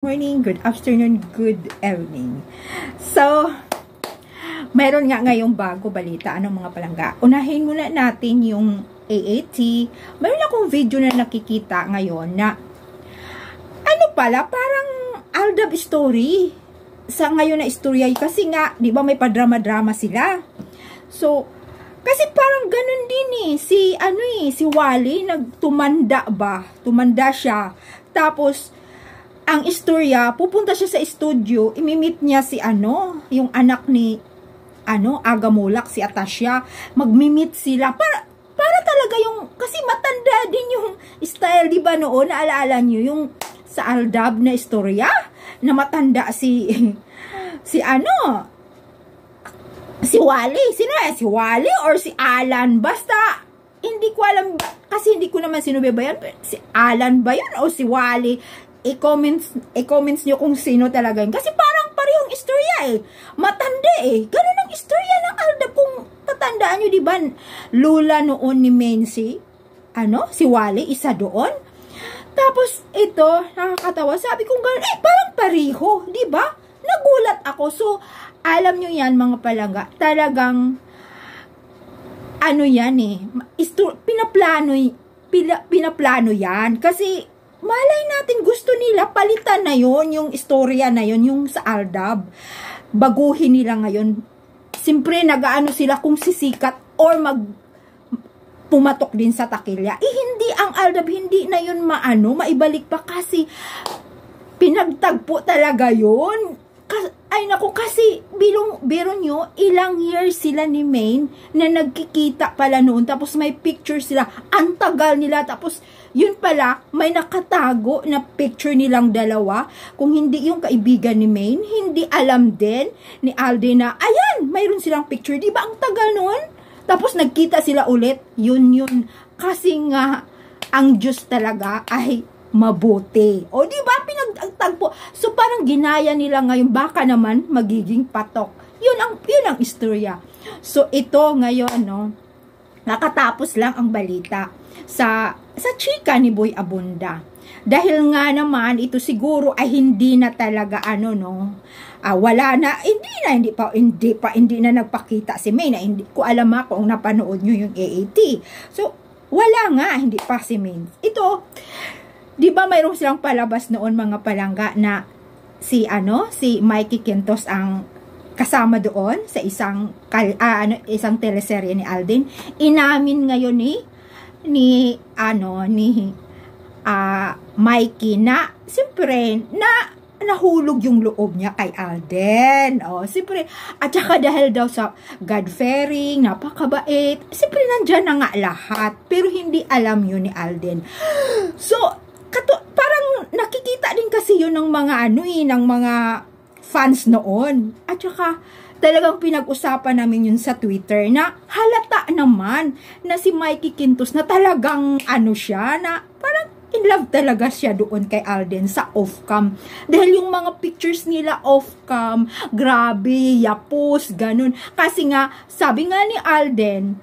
Morning, good afternoon, good evening. So, mayroon nga ngayong bago balita, mga palangga. Unahin muna natin yung AAT. Mayroon akong video na nakikita ngayon na parang Aldab story. Sa ngayon na istorya, kasi nga, di ba may padrama-drama sila. So, kasi parang ganun din si Wally, tumanda siya. Tapos, ang istorya, pupunta siya sa studio, imimit niya yung anak ni, Agamulak, si Atasha, magmimit sila, para talaga kasi matanda din yung style, di ba noon, naalaala niyo, yung sa Aldab na istorya, na matanda si Wally, si Wally or si Alan, basta, hindi ko alam, kasi hindi ko naman sinubaybayan, si Alan ba yun o si Wally? I-comments nyo kung sino talaga yun. Kasi parang parehong istorya matanda ganun ang istorya ng Aldab. Kung tatandaan nyo, diba, lula noon ni Mency, si Wally, isa doon. Tapos, ito, nakakatawa. Sabi kong ganun, parang pareho, diba? Nagulat ako. So, alam nyo yan, mga palangga, talagang, pinaplano yan. Kasi, malay natin, gusto nila palitan na yon, yung istorya na yon, yung sa Aldab. Baguhin nila ngayon. Siyempre, nagaano sila kung sisikat or pumatok din sa takilya. Hindi ang Aldab, hindi na yun maibalik pa kasi pinagtagpo talaga yun. Ay naku, kasi biro nyo, ilang years sila ni Maine na nagkikita pala noon, tapos may picture sila, ang tagal nila, tapos yun pala, may nakatago na picture nilang dalawa, kung hindi yung kaibigan ni Maine, hindi alam din ni Alden na, ayan, mayroon silang picture, di ba ang tagal noon? Tapos nagkita sila ulit, yun, kasi nga, ang Diyos talaga ay mabuti. O di ba pinagtagpo? So parang ginaya nila ngayon, baka naman magiging patok. Yun ang istorya. So ito ngayon, nakatapos lang ang balita sa chika ni Boy Abunda. Dahil nga naman ito siguro ay hindi na talaga wala na, hindi na nagpakita si May, na hindi ko alam kung napanood nyo yung AAT. So wala nga, hindi pa si May. Ito, di ba mayroong silang palabas noon, mga palangga, na si Mikey Quintos ang kasama doon sa isang teleserye ni Alden. Inamin ngayon ni Mikey na siyempre nahulog yung loob niya kay Alden. Siyempre, at saka dahil daw sa God-fearing, napakabait, siyempre nandyan na nga lahat. Pero hindi alam yun ni Alden. So, parang nakikita din kasi yun ng mga ng mga fans noon. At saka talagang pinag-usapan namin yun sa Twitter na halata naman na si Mikey Quintos na talagang siya, na parang in love talaga siya doon kay Alden sa off-cam. Dahil yung mga pictures nila off-cam, grabe, yapos, ganun. Kasi nga, sabi nga ni Alden,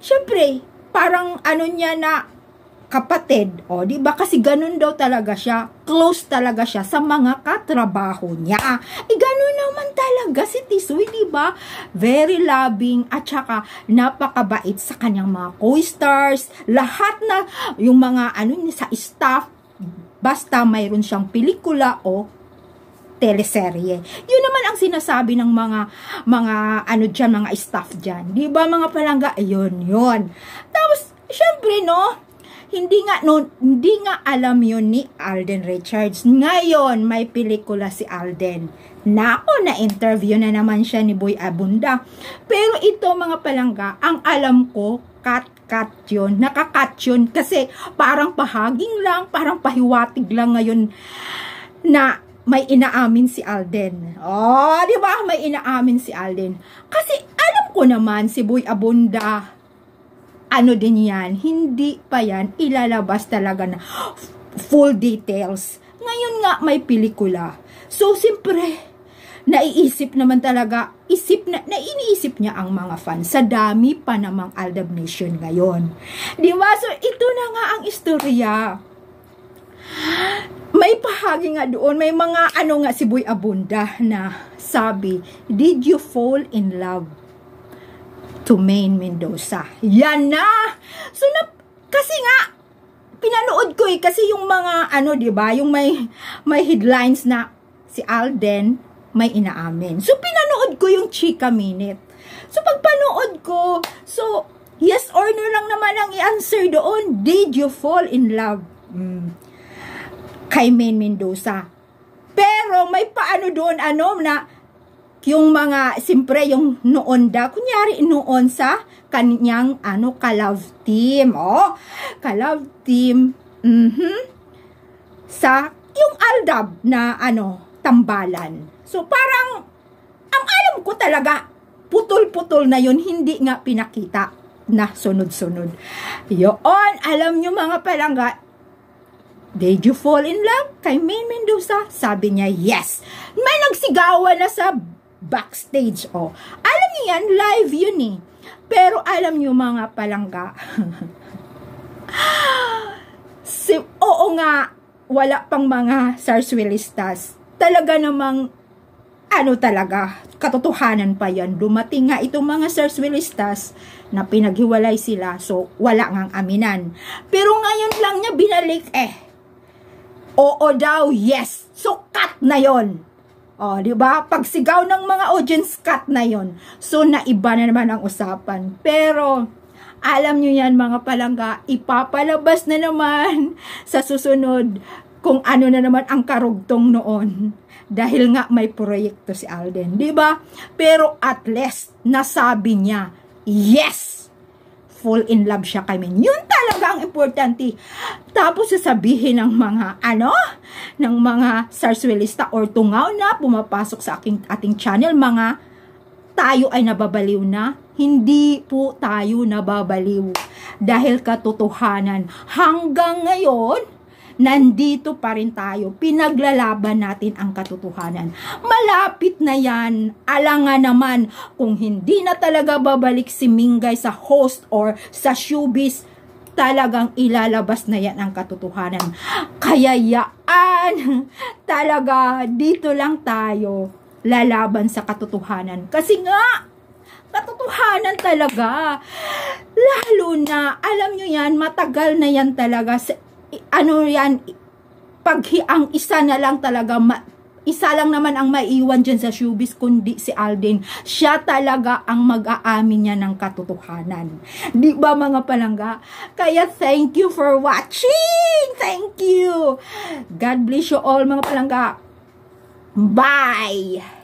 syempre, parang niya na kapatid, di ba? Kasi ganun daw talaga siya, close talaga siya sa mga katrabaho niya. Ganun naman talaga si Tisoy, di ba? Very loving, at saka napakabait sa kanyang mga co-stars, lahat na yung mga sa staff, basta mayroon siyang pelikula o teleserye. Yun naman ang sinasabi ng mga staff dyan. Di ba, mga palangga? Yun. Tapos, syempre, hindi nga alam yun ni Alden Richards. Ngayon, may pelikula si Alden. Na-interview na naman siya ni Boy Abunda. Pero ito, mga palangga, ang alam ko, cut yun. Nakakat yun. Kasi parang pahaging lang, parang pahiwatig lang ngayon na may inaamin si Alden. Di ba? May inaamin si Alden. Kasi alam ko naman si Boy Abunda, din yan, hindi pa yan ilalabas talaga na full details. Ngayon nga may pelikula. So, siyempre, naiisip naman talaga, iniisip niya ang mga fans sa dami pa namang Aldab Nation ngayon. Di ba? So, ito na nga ang istorya. May pahagi nga doon, may mga ano nga si Boy Abunda na sabi, did you fall in love to Maine Mendoza? Yan na! So, kasi nga, pinanood ko kasi yung mga, ano, diba, yung may headlines na si Alden may inaamin. So, pinanood ko yung Chika Minute. So, pagpanood ko, so, yes or no lang naman ang i-answer doon. Did you fall in love kay Maine Mendoza? Pero, may paano doon, ano, na, yung mga, simpre, yung noon da, kunyari, noon sa kanyang, ano, ka-love team. Oh, ka-love team. Sa, yung Aldab na, ano, tambalan. So, parang, ang alam ko talaga, putol-putol na yun, hindi nga pinakita na sunod-sunod. Yun, alam nyo mga palangga, did you fall in love kay Maine Mendoza? Sabi niya, yes. May nagsigawan na sa backstage. Oh, alam niyo yan, live yun eh. Pero alam niyo mga palangga, oo nga, wala pang mga sarswilistas. Talaga namang, ano talaga, katotohanan pa yan. Dumating nga itong mga sarswilistas na pinaghiwalay sila, so wala ngang aminan. Pero ngayon lang niya binalik oo daw, yes. So cut na yon. Oh, di ba? Pagsigaw ng mga audience, cut na yon. So naiba na naman ang usapan. Pero alam nyo yan mga palangga, ipapalabas na naman sa susunod kung ano na naman ang karugtong noon. Dahil nga may proyekto si Alden, di ba? Pero at least nasabi niya, yes, fall in love siya kay Maine. Yun talaga ang importante. Tapos sasabihin ng mga ng mga sarswelista or tungaw na pumapasok sa ating channel, mga tayo ay nababaliw na. Hindi po tayo nababaliw. Dahil katotohanan, hanggang ngayon, nandito pa rin tayo. Pinaglalaban natin ang katotohanan. Malapit na yan. Alangan naman, kung hindi na talaga babalik si Mingay sa host or sa showbiz, talagang ilalabas na yan ang katotohanan. Kaya yaan, talaga, dito lang tayo lalaban sa katotohanan. Kasi nga, katotohanan talaga. Lalo na, alam nyo yan, matagal na yan talaga. Ano yan, ang isa na lang talaga, isa lang naman ang maiwan dyan sa showbiz, kundi si Alden. Siya talaga ang mag-aamin niya ng katotohanan. Di ba mga palangga? Kaya thank you for watching! Thank you! God bless you all mga palangga! Bye!